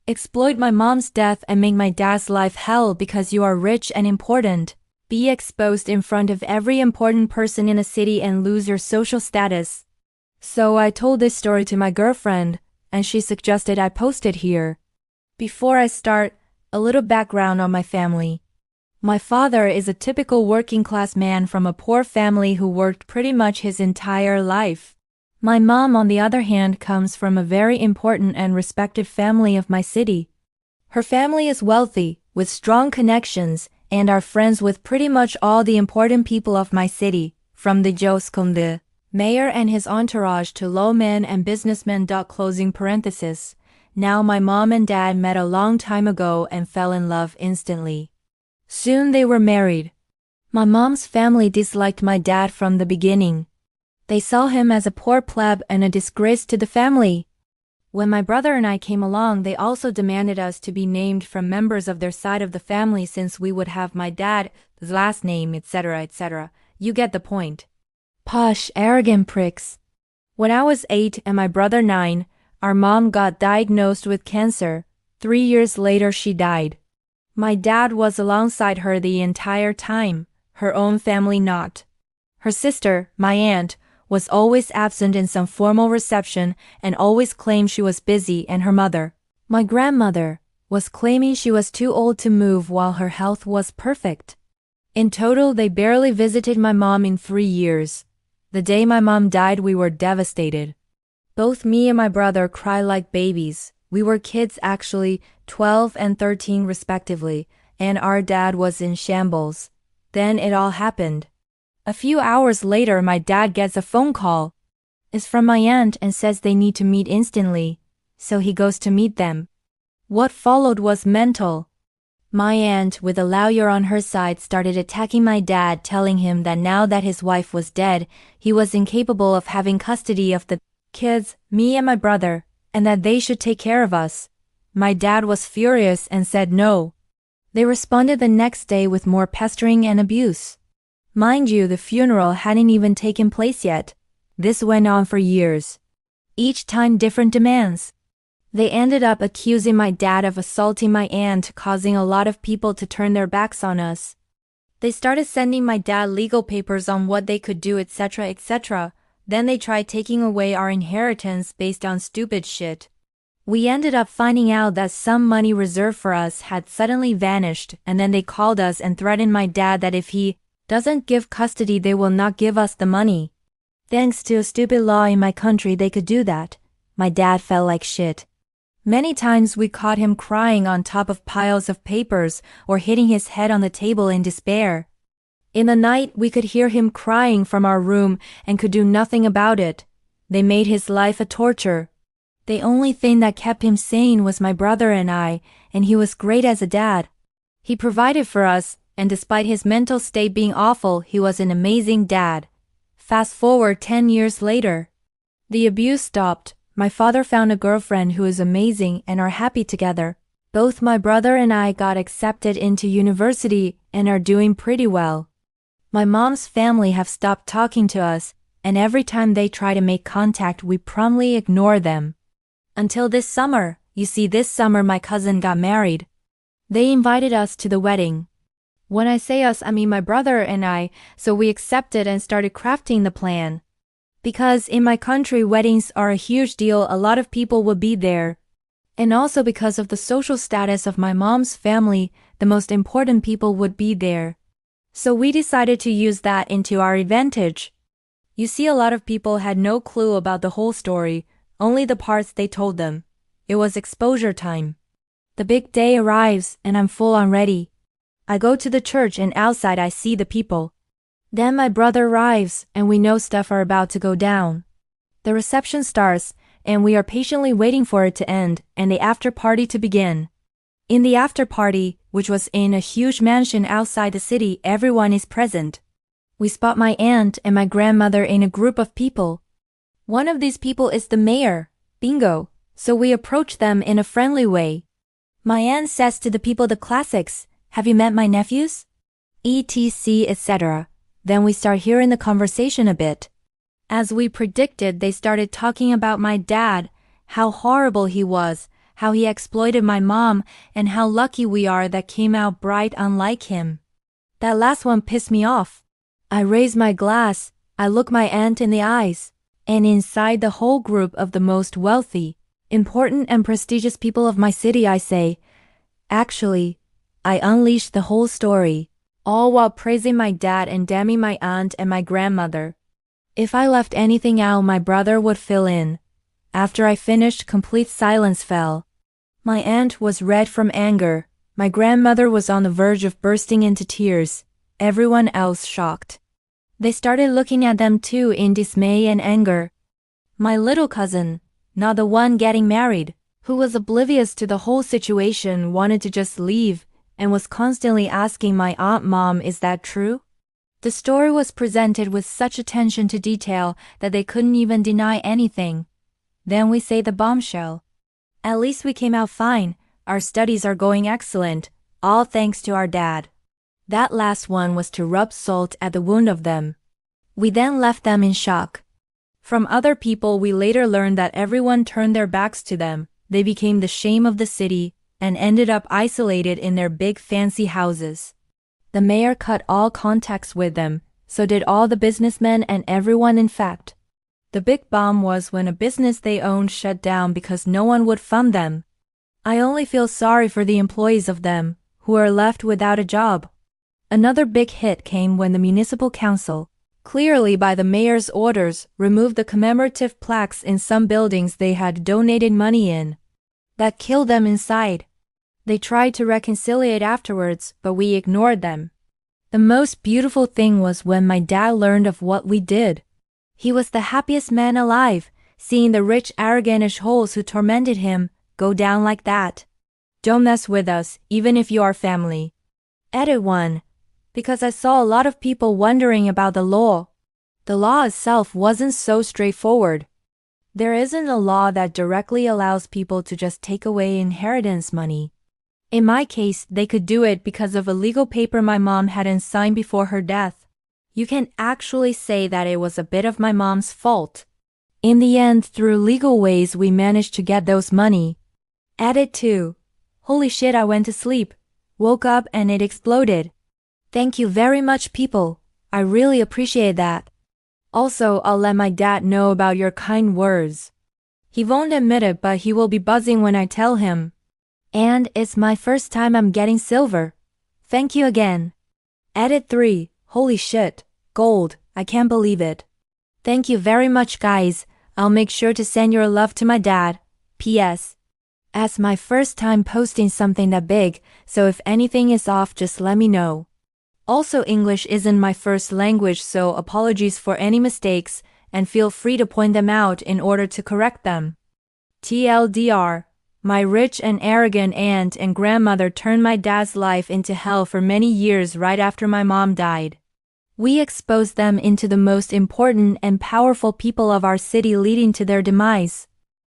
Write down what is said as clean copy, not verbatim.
Exploit my mom's death and make my dad's life hell because you are rich and important. Be exposed in front of every important person in the city and lose your social status. So I told this story to my girlfriend, and she suggested I post it here. Before I start, a little background on my family. My father is a typical working-class man from a poor family who worked pretty much his entire life. My mom, on the other hand, comes from a very important and respected family of my city. Her family is wealthy, with strong connections, and are friends with pretty much all the important people of my city, from the the mayor and his entourage to lawmen and businessmen. Closing parenthesis. Now my mom and dad met a long time ago and fell in love instantly. Soon they were married. My mom's family disliked my dad from the beginning. They saw him as a poor pleb and a disgrace to the family. When my brother and I came along, they also demanded us to be named from members of their side of the family since we would have my dad's last name, etc., etc. You get the point. Posh, arrogant pricks. When I was 8 and my brother 9, our mom got diagnosed with cancer. 3 years later she died. My dad was alongside her the entire time, her own family not. Her sister, my aunt, was always absent in some formal reception and always claimed she was busy, and her mother, my grandmother, was claiming she was too old to move while her health was perfect. In total, they barely visited my mom in 3 years. The day my mom died, we were devastated. Both me and my brother cried like babies. We were kids actually, 12 and 13 respectively, and our dad was in shambles. Then it all happened. A few hours later, my dad gets a phone call. It's from my aunt and says they need to meet instantly. So he goes to meet them. What followed was mental. My aunt, with a lawyer on her side, started attacking my dad, telling him that now that his wife was dead, he was incapable of having custody of the kids, me and my brother, and that they should take care of us. My dad was furious and said no. They responded the next day with more pestering and abuse. Mind you, the funeral hadn't even taken place yet. This went on for years. Each time different demands. They ended up accusing my dad of assaulting my aunt, causing a lot of people to turn their backs on us. They started sending my dad legal papers on what they could do, etc., etc. Then they tried taking away our inheritance based on stupid shit. We ended up finding out that some money reserved for us had suddenly vanished, and then they called us and threatened my dad that if he doesn't give custody, they will not give us the money. Thanks to a stupid law in my country, they could do that. My dad felt like shit. Many times we caught him crying on top of piles of papers or hitting his head on the table in despair. In the night, we could hear him crying from our room and could do nothing about it. They made his life a torture. The only thing that kept him sane was my brother and I, and he was great as a dad. He provided for us, and despite his mental state being awful, he was an amazing dad. Fast forward 10 years later. The abuse stopped. My father found a girlfriend who is amazing and are happy together. Both my brother and I got accepted into university and are doing pretty well. My mom's family have stopped talking to us, and every time they try to make contact, we promptly ignore them. Until this summer. You see, this summer my cousin got married. They invited us to the wedding. When I say us, I mean my brother and I, so we accepted and started crafting the plan. Because in my country, weddings are a huge deal, a lot of people would be there. And also because of the social status of my mom's family, the most important people would be there. So we decided to use that into our advantage. You see, a lot of people had no clue about the whole story, only the parts they told them. It was exposure time. The big day arrives and I'm full on ready. I go to the church and outside I see the people. Then my brother arrives and we know stuff are about to go down. The reception starts and we are patiently waiting for it to end and the after party to begin. In the after party, which was in a huge mansion outside the city, everyone is present. We spot my aunt and my grandmother in a group of people. One of these people is the mayor, bingo, so we approach them in a friendly way. My aunt says to the people the classics, "Have you met my nephews?" etc., etc. Then we start hearing the conversation a bit. As we predicted, they started talking about my dad, how horrible he was, how he exploited my mom, and how lucky we are that came out bright unlike him. That last one pissed me off. I raise my glass, I look my aunt in the eyes, and inside the whole group of the most wealthy, important and prestigious people of my city I say, actually, I unleashed the whole story, all while praising my dad and damning my aunt and my grandmother. If I left anything out, my brother would fill in. After I finished, complete silence fell. My aunt was red from anger. My grandmother was on the verge of bursting into tears. Everyone else shocked. They started looking at them too in dismay and anger. My little cousin, not the one getting married, who was oblivious to the whole situation, wanted to just leave and was constantly asking my aunt, "Mom, is that true?" The story was presented with such attention to detail that they couldn't even deny anything. Then we say the bombshell. At least we came out fine. Our studies are going excellent, all thanks to our dad. That last one was to rub salt at the wound of them. We then left them in shock. From other people we later learned that everyone turned their backs to them. They became the shame of the city and ended up isolated in their big fancy houses. The mayor cut all contacts with them, so did all the businessmen and everyone in fact. The big bomb was when a business they owned shut down because no one would fund them. I only feel sorry for the employees of them, who are left without a job. Another big hit came when the municipal council, clearly by the mayor's orders, removed the commemorative plaques in some buildings they had donated money in. That killed them inside. They tried to reconciliate afterwards, but we ignored them. The most beautiful thing was when my dad learned of what we did. He was the happiest man alive, seeing the rich arrogant holes who tormented him go down like that. Don't mess with us, even if you are family. Edit 1. Because I saw a lot of people wondering about the law. The law itself wasn't so straightforward. There isn't a law that directly allows people to just take away inheritance money. In my case, they could do it because of a legal paper my mom hadn't signed before her death. You can actually say that it was a bit of my mom's fault. In the end, through legal ways, we managed to get those money. Edit 2. Holy shit, I went to sleep, woke up and it exploded. Thank you very much, people. I really appreciate that. Also, I'll let my dad know about your kind words. He won't admit it, but he will be buzzing when I tell him. And it's my first time I'm getting silver. Thank you again. Edit 3. Holy shit, gold, I can't believe it. Thank you very much, guys. I'll make sure to send your love to my dad. P.S. It's my first time posting something that big, so if anything is off, just let me know. Also, English isn't my first language, so apologies for any mistakes, and feel free to point them out in order to correct them. TLDR. My rich and arrogant aunt and grandmother turned my dad's life into hell for many years right after my mom died. We exposed them into the most important and powerful people of our city, leading to their demise.